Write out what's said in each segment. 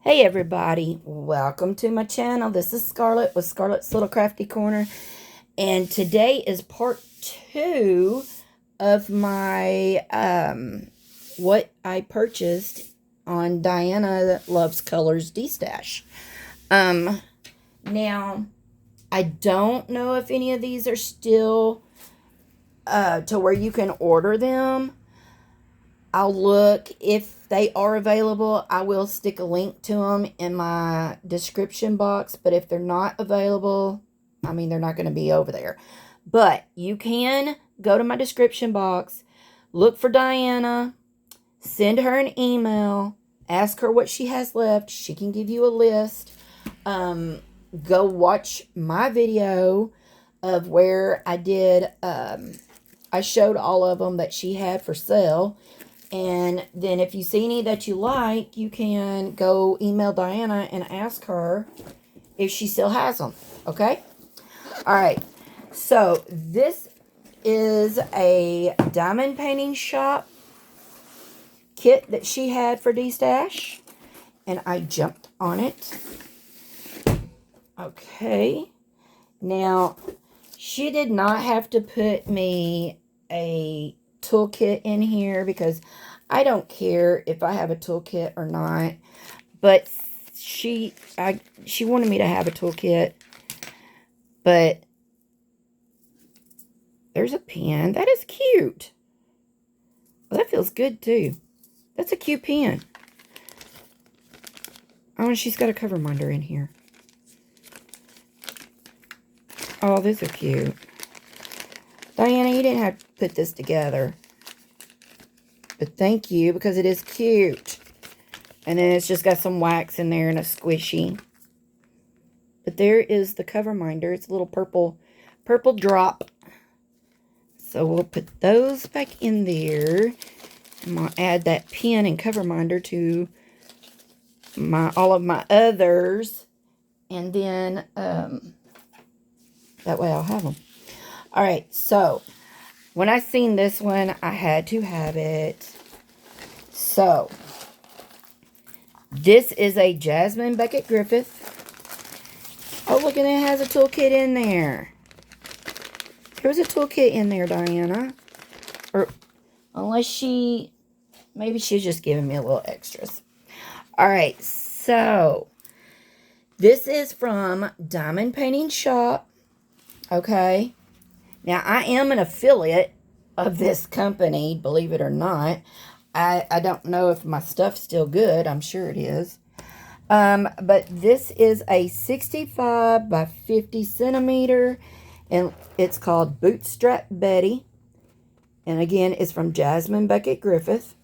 Hey everybody, welcome to my channel. This is Scarlet with Scarlet's Little Crafty Corner, and today is part 2 of my what I purchased on Diana Loves Colors Destash. Now I don't know if any of these are still to where you can order them. I'll look. If they are available, I will stick a link to them in my description box. But if they're not available, I mean, they're not going to be over there. But you can go to my description box, look for Diana, send her an email, ask her what she has left. She can give you a list. Go watch my video of where I did, I showed all of them that she had for sale. And then if you see any that you like, you can go email Diana and ask her if she still has them. Okay? All right. So this is a diamond painting shop kit that she had for Destash. And I jumped on it. Okay. Now, she did not have to put me a toolkit in here because I don't care if I have a toolkit or not, but she wanted me to have a toolkit. But there's a pen. That is cute. Well, that feels good too. That's a cute pen. Oh, and she's got a cover minder in here. Oh, these are cute. Diana, you didn't have to put this together. But thank you, because it is cute. And then it's just got some wax in there and a squishy. But there is the cover minder. It's a little purple drop. So we'll put those back in there. I'm going to add that pen and cover minder to all of my others. And then that way I'll have them. All right, so when I seen this one, I had to have it. So this is a Jasmine Beckett Griffith. Oh, look, and it has a toolkit in there. There was a toolkit in there, Diana. Or unless maybe she's just giving me a little extras. All right, so this is from Diamond Painting Shop. Okay. Now, I am an affiliate of this company, believe it or not. I don't know if my stuff's still good. I'm sure it is. But this is a 65 by 50 centimeter, and it's called Bootstrap Betty. And again, it's from Jasmine Beckett Griffith.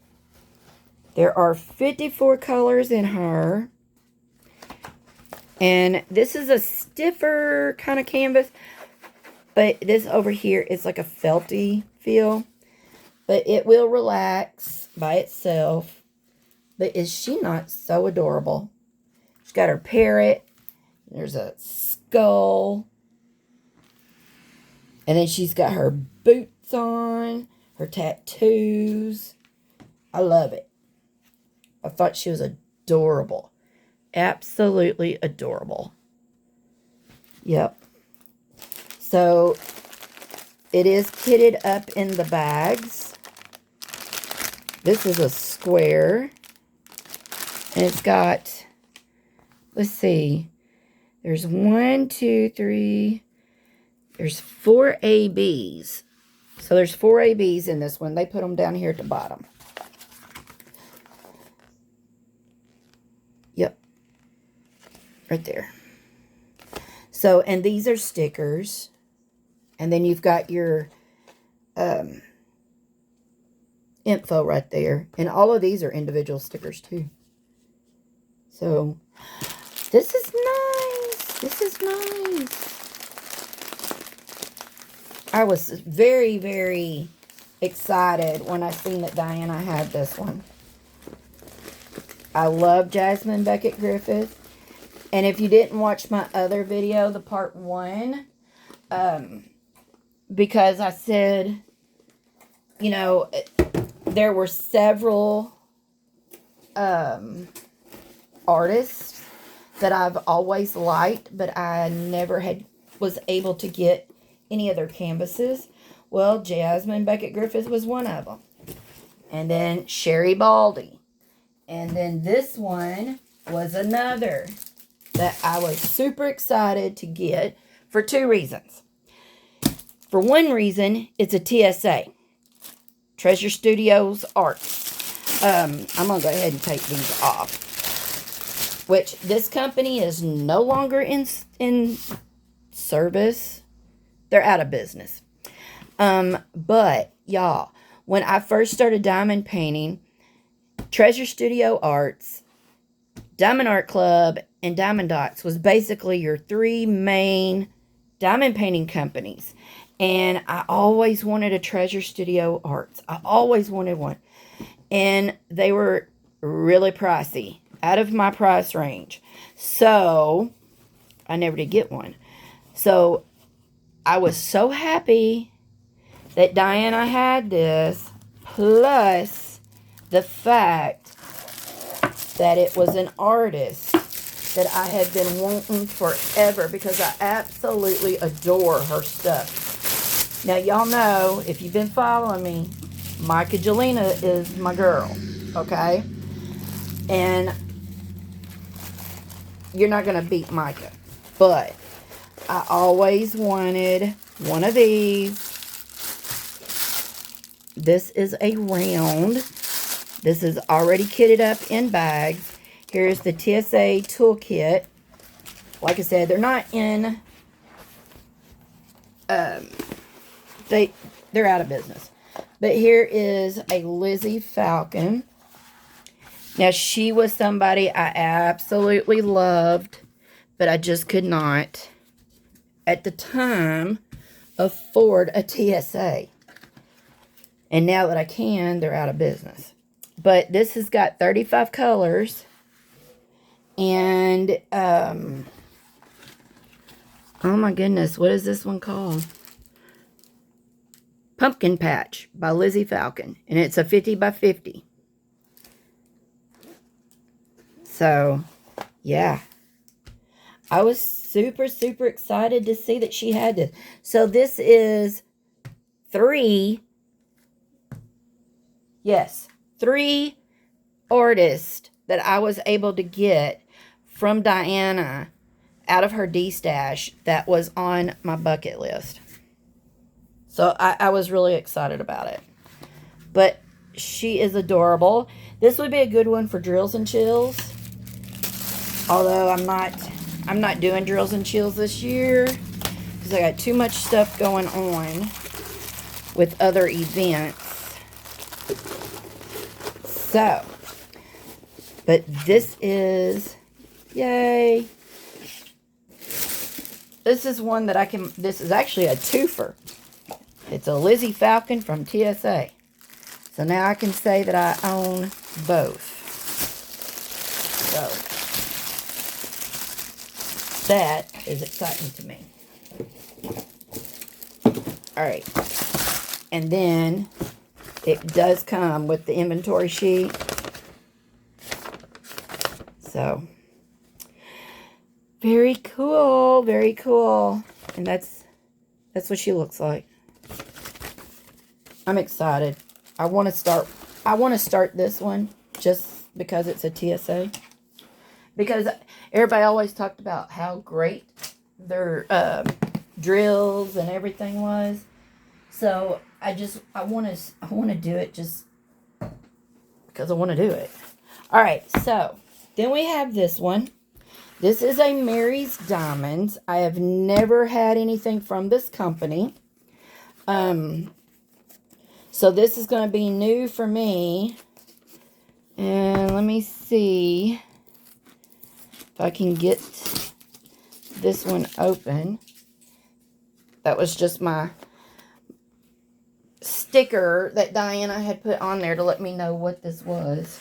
There are 54 colors in her. And this is a stiffer kind of canvas. But this over here is like a felty feel. But it will relax by itself. But is she not so adorable? She's got her parrot. There's a skull. And then she's got her boots on. Her tattoos. I love it. I thought she was adorable. Absolutely adorable. Yep. So, it is kitted up in the bags. This is a square. And it's got, let's see, there's 1, 2, 3, there's 4 ABs. So, there's 4 ABs in this one. They put them down here at the bottom. Yep. Right there. So, and these are stickers. And then you've got your info right there. And all of these are individual stickers too. So, this is nice. This is nice. I was very, very excited when I seen that Diana had this one. I love Jasmine Beckett Griffith. And if you didn't watch my other video, the part 1, because I said, you know, there were several artists that I've always liked, but I never was able to get any of their canvases. Well, Jasmine Beckett Griffith was one of them. And then Sherry Baldy. And then this one was another that I was super excited to get for 2 reasons. For one reason, it's a TSA. Treasure Studios Arts. I'm going to go ahead and take these off. Which, this company is no longer in service. They're out of business. But, y'all, when I first started diamond painting, Treasure Studio Arts, Diamond Art Club, and Diamond Dots was basically your 3 main diamond painting companies. And I always wanted a Treasure Studio Arts. I always wanted one. And they were really pricey, out of my price range. So, I never did get one. So, I was so happy that Diana had this, plus the fact that it was an artist that I had been wanting forever, because I absolutely adore her stuff. Now, y'all know, if you've been following me, Micah Jelena is my girl, okay? And you're not going to beat Micah. But I always wanted one of these. This is a round. This is already kitted up in bags. Here's the TSA toolkit. Like I said, they're not in... They're out of business. But here is a Lizzie Falcon. Now, she was somebody I absolutely loved, but I just could not, at the time, afford a TSA. And now that I can, they're out of business. But this has got 35 colors. And, oh my goodness, what is this one called? Pumpkin Patch by Lizzie Falcon. And it's a 50 by 50. So, yeah. I was super, super excited to see that she had this. So, this is 3 artists that I was able to get from Diana out of her Destash that was on my bucket list. So I was really excited about it. But she is adorable. This would be a good one for drills and chills. Although I'm not doing drills and chills this year, because I got too much stuff going on with other events. So, but this is, yay. This is one that I can, this is actually a twofer. It's a Lizzie Falcon from TSA. So now I can say that I own both. So, that is exciting to me. Alright. And then, it does come with the inventory sheet. So, very cool, very cool. And that's what she looks like. I'm excited. I want to start this one just because it's a TSA. Because everybody always talked about how great their drills and everything was. So I want to do it just because I want to do it. All right, so then we have this one. This is a Mary's Diamonds. I have never had anything from this company. So this is going to be new for me. And let me see if I can get this one open. That was just my sticker that Diana had put on there to let me know what this was.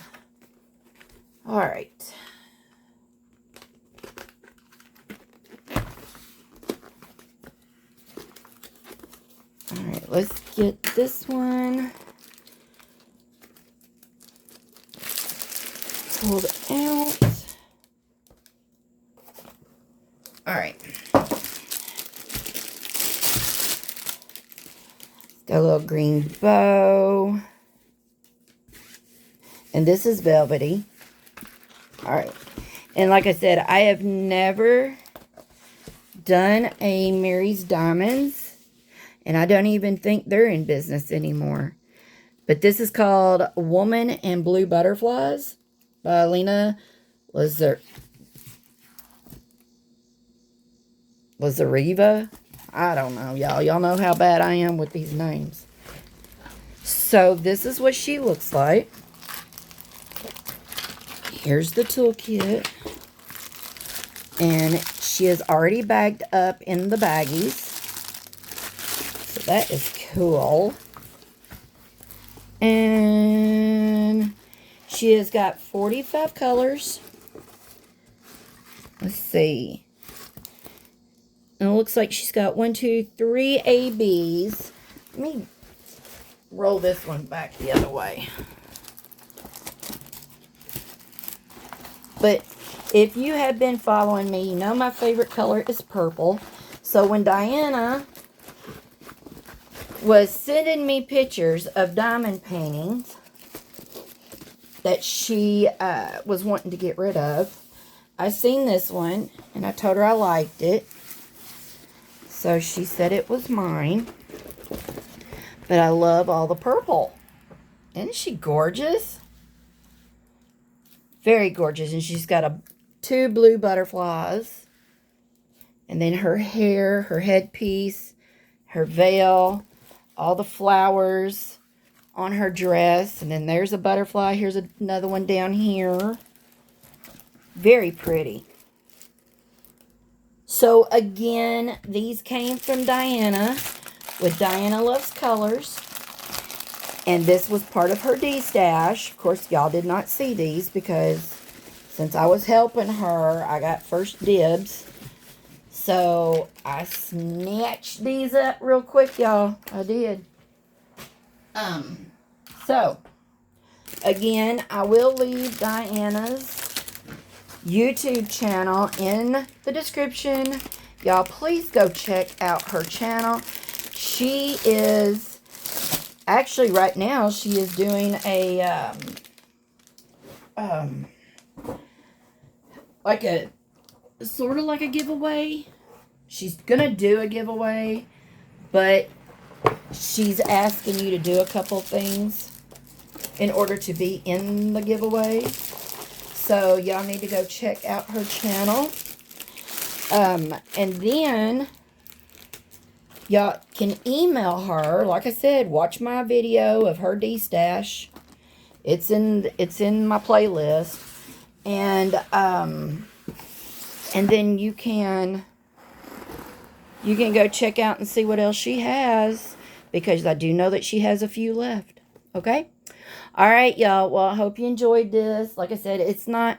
Alright. Alright, let's get this one pulled out. Alright. Got a little green bow. And this is velvety. Alright. And like I said, I have never done a Mary's Diamonds. And I don't even think they're in business anymore. But this is called Woman and Blue Butterflies by Lena Lazareva. I don't know, y'all. Y'all know how bad I am with these names. So this is what she looks like. Here's the toolkit. And she is already bagged up in the baggies. So that is cool. And she has got 45 colors. Let's see. And it looks like she's got 1, 2, 3 ABs. Let me roll this one back the other way. But if you have been following me, you know my favorite color is purple. So when Diana was sending me pictures of diamond paintings that she was wanting to get rid of, I seen this one and I told her I liked it. So she said it was mine. But I love all the purple. Isn't she gorgeous? Very gorgeous. And she's got 2 blue butterflies. And then her hair, her headpiece, her veil, all the flowers on her dress. And then there's a butterfly. Here's another one down here. Very pretty. So again, these came from Diana with Diana Loves Colors. And this was part of her Destash. Of course, y'all did not see these because since I was helping her, I got first dibs. So I snatched these up real quick, y'all. I did. So again, I will leave Diana's YouTube channel in the description. Y'all, please go check out her channel. She is actually right now she is doing a like a sort of like a giveaway. She's gonna do a giveaway, but she's asking you to do a couple things in order to be in the giveaway. So y'all need to go check out her channel. And then y'all can email her. Like I said, watch my video of her Destash. It's in my playlist. And then you can go check out and see what else she has, because I do know that she has a few left. Okay? All right, y'all. Well, I hope you enjoyed this. Like I said, I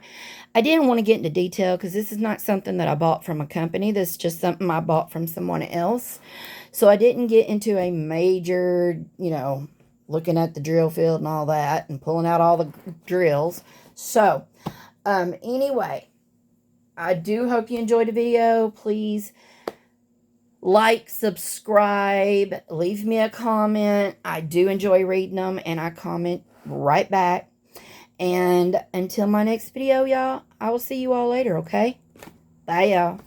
didn't want to get into detail because this is not something that I bought from a company. This is just something I bought from someone else. So I didn't get into a major, looking at the drill field and all that and pulling out all the drills. So, anyway, I do hope you enjoyed the video. Please like, subscribe, leave me a comment. I do enjoy reading them, and I comment right back. And until my next video, y'all, I will see you all later, okay? Bye, y'all.